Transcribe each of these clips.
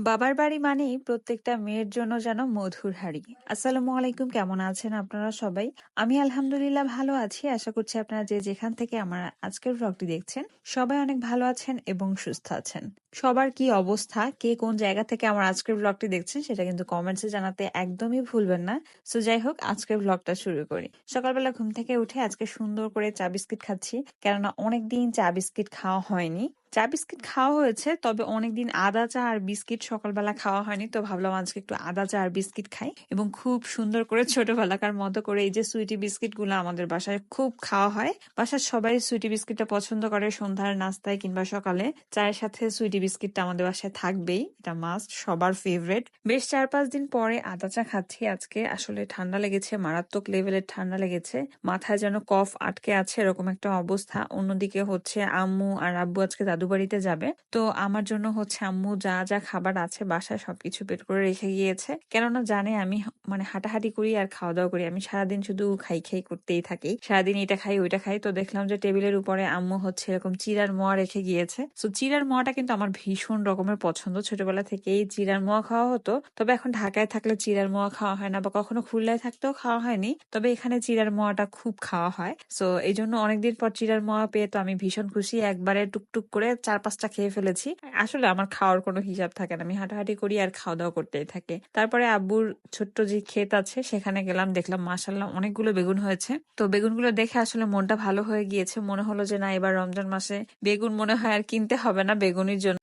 বাবার বাড়ি মানেই প্রত্যেকটা মেয়ের জন্য যেন মধুর হাঁড়ি। আসসালামু আলাইকুম, কেমন আছেন আপনারা সবাই? আমি আলহামদুলিল্লাহ ভালো আছি। আশা করছি আপনারা যে যেখান থেকে আমার আজকের ব্লগটি দেখছেন সবাই অনেক ভালো আছেন এবং সুস্থ আছেন। সবার কি অবস্থা, কে কোন জায়গা থেকে আমার আজকের ব্লগটি দেখছেন সেটা কিন্তু কমেন্টসে জানাতে একদমই ভুলবেন না। সো যাই হোক, আজকের ব্লগটা শুরু করি। সকালবেলা ঘুম থেকে উঠে আজকে সুন্দর করে চা বিস্কিট খাচ্ছি, কেননা অনেকদিন চা বিস্কিট খাওয়া হয়নি। চা বিস্কিট খাওয়া হয়েছে, তবে অনেকদিন আদা চা আর বিস্কিট সকালবেলা খাওয়া হয়নি, তো ভাবলাম আজকে একটু আদা চা আর বিস্কিট খাই এবং খুব সুন্দর করে ছোটবেলাকার মতো করে এই যে সুইটি বিস্কিট গুলো আমাদের বাসায় খুব খাওয়া হয়। বাসার সবাই সুইটি বিস্কিটটা পছন্দ করে, সন্ধ্যার নাস্তায় কিংবা সকালে চায়ের সাথে সুইটি বিস্কিটটা আমাদের বাসায় থাকবেই, এটা মাস্ট, সবার ফেভারেট। বেশ 4-5 দিন পরে আদা চা খাচ্ছি আজকে। আসলে ঠান্ডা লেগেছে, মারাত্মক লেভেলের ঠান্ডা লেগেছে, মাথায় যেন কফ আটকে আছে এরকম একটা অবস্থা। অন্যদিকে হচ্ছে আম্মু আর আব্বু আজকে দাদু বাড়িতে যাবে, তো আমার জন্য হচ্ছে আম্মু যা যা খাবার আছে বাসায় সবকিছু বের করে রেখে গিয়েছে, কেননা জানে আমি মানে হাঁটাহাঁটি করি আর খাওয়া দাওয়া করি, আমি সারাদিন শুধু খাই খাই করতেই থাকি, সারাদিন এটা খাই ওইটা খাই। তো দেখলাম যে টেবিলের উপরে আম্মু হচ্ছে এরকম চিড়ার মোয়া রেখে গিয়েছে। তো চিড়ার মোয়াটা কিন্তু আমার ভীষণ রকমের পছন্দ, ছোটবেলা থেকেই চিড়ার মোয়া খাওয়া হতো। তবে এখন ঢাকায় থাকলে চিড়ার মোয়া খাওয়া হয় না, বা কখনো খুলনায় থাকতেও খাওয়া হয়নি, তবে এখানে চিড়ার মোয়াটা খুব খাওয়া হয়। সো এই জন্য অনেকদিন পর চিড়ার মোয়া পেয়ে তো আমি ভীষণ খুশি, একবারে টুকটুক করে 4-5টা খেয়ে ফেলেছি। আসলে আমার খাওয়ার কোনো হিসাব থাকে না, আমি হাঁটাহাঁটি করি আর খাওয়া দাওয়া করতেই থাকি। তারপরে আব্বুর ছোট্ট যে ক্ষেত আছে সেখানে গেলাম, দেখলাম মাশাআল্লাহ অনেকগুলো বেগুন হয়েছে। তো বেগুনগুলো দেখে আসলে মনটা ভালো হয়ে গিয়েছে, মনে হলো যে না, এবার রমজান মাসে বেগুন মনে হয় আর কিনতে হবে না বেগুনির জন্য।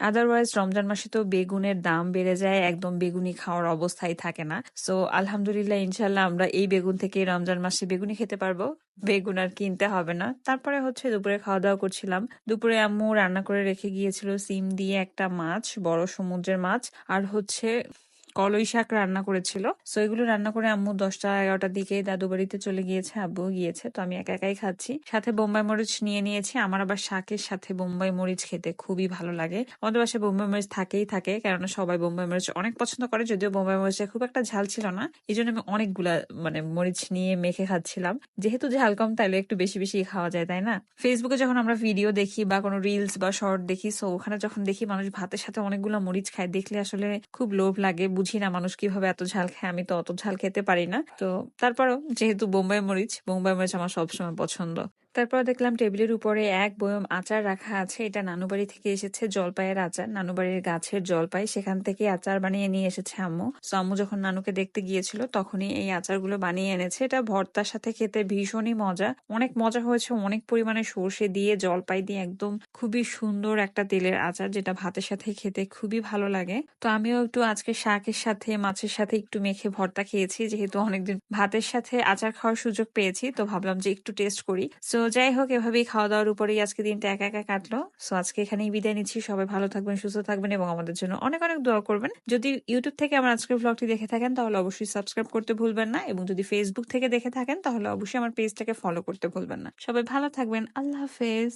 আদারওয়াইজ রমজান মাসে তো বেগুনের দাম বেড়ে যায়, একদম বেগুনি খাওয়ার অবস্থাই থাকে না। সো আলহামদুলিল্লাহ, ইনশাল্লাহ আমরা এই বেগুন থেকে রমজান মাসে বেগুনি খেতে পারবো, বেগুন আর কিনতে হবে না। তারপরে হচ্ছে দুপুরে খাওয়া দাওয়া করছিলাম। দুপুরে আম্মু রান্না করে রেখে গিয়েছিল সিম দিয়ে একটা মাছ, বড় সমুদ্রের মাছ, আর হচ্ছে কলই শাক রান্না করেছিল। সো এগুলো রান্না করে আম্মু 10টা-11টার দিকে দাদু বাড়িতে চলে গিয়েছে, আব্বু গিয়েছে, তো আমি একা একাই খাচ্ছি। সাথে বোম্বাই মরিচ নিয়ে নিয়েছি, আমার আবার শাকের সাথে বোম্বাই মরিচ খেতে খুবই ভালো লাগে। আমাদের বাসায় বোম্বাই মরিচ থাকেই থাকে, কেননা সবাই বোম্বাই মরিচ অনেক পছন্দ করে, যদিও বোম্বাই মরিচে খুব একটা ঝাল ছিল না, এই জন্য আমি অনেকগুলা মানে মরিচ নিয়ে মেখে খাচ্ছিলাম। যেহেতু ঝাল কম, তাইলে একটু বেশি বেশি খাওয়া যায়, তাই না? ফেসবুকে যখন আমরা ভিডিও দেখি বা কোনো রিলস বা শর্ট দেখি, সো ওখানে যখন দেখি মানুষ ভাতের সাথে অনেকগুলো মরিচ খায়, দেখলে আসলে খুব লোভ লাগে। বুঝি না মানুষ কিভাবে এত ঝাল খায়, আমি তো অত ঝাল খেতে পারি না। তো তারপরও যেহেতু বোম্বাই মরিচ আমার সবসময় পছন্দ। তারপর দেখলাম টেবিলের উপরে এক বয়ম আচার রাখা আছে, এটা নানুবাড়ি থেকে এসেছে, জলপাইয়ের আচার, নানুবাড়ির গাছের জলপাই, সেখান থেকে আচার বানিয়ে নিয়ে এসেছে আম্মু। সো আম্মু যখন নানুকে দেখতে গিয়েছিল তখনই এই আচারগুলো বানিয়ে এনেছে। এটা ভর্তার সাথে খেতে ভীষণই মজা, অনেক মজা হয়েছে, অনেক পরিমাণে সর্ষে দিয়ে জলপাই দিয়ে একদম খুবই সুন্দর একটা তেলের আচার, যেটা ভাতের সাথে খেতে খুবই ভালো লাগে। তো আমিও একটু আজকে শাকের সাথে মাছের সাথে একটু মেখে ভর্তা খেয়েছি, যেহেতু অনেকদিন ভাতের সাথে আচার খাওয়ার সুযোগ পেয়েছি, তো ভাবলাম যে একটু টেস্ট করি। সো যাই হোক, এভাবেই খাওয়া দাওয়ার উপরেই আজকে দিনটা একা একা কাটলো। সো আজকে এখানেই বিদায় নিচ্ছি, সবাই ভালো থাকবেন, সুস্থ থাকবেন এবং আমাদের জন্য অনেক অনেক দোয়া করবেন। যদি ইউটিউব থেকে আমার আজকের ব্লগটি দেখে থাকেন তাহলে অবশ্যই সাবস্ক্রাইব করতে ভুলবেন না, এবং যদি ফেসবুক থেকে দেখে থাকেন তাহলে অবশ্যই আমার পেজটাকে ফলো করতে ভুলবেন না। সবাই ভালো থাকবেন, আল্লাহ হাফেজ।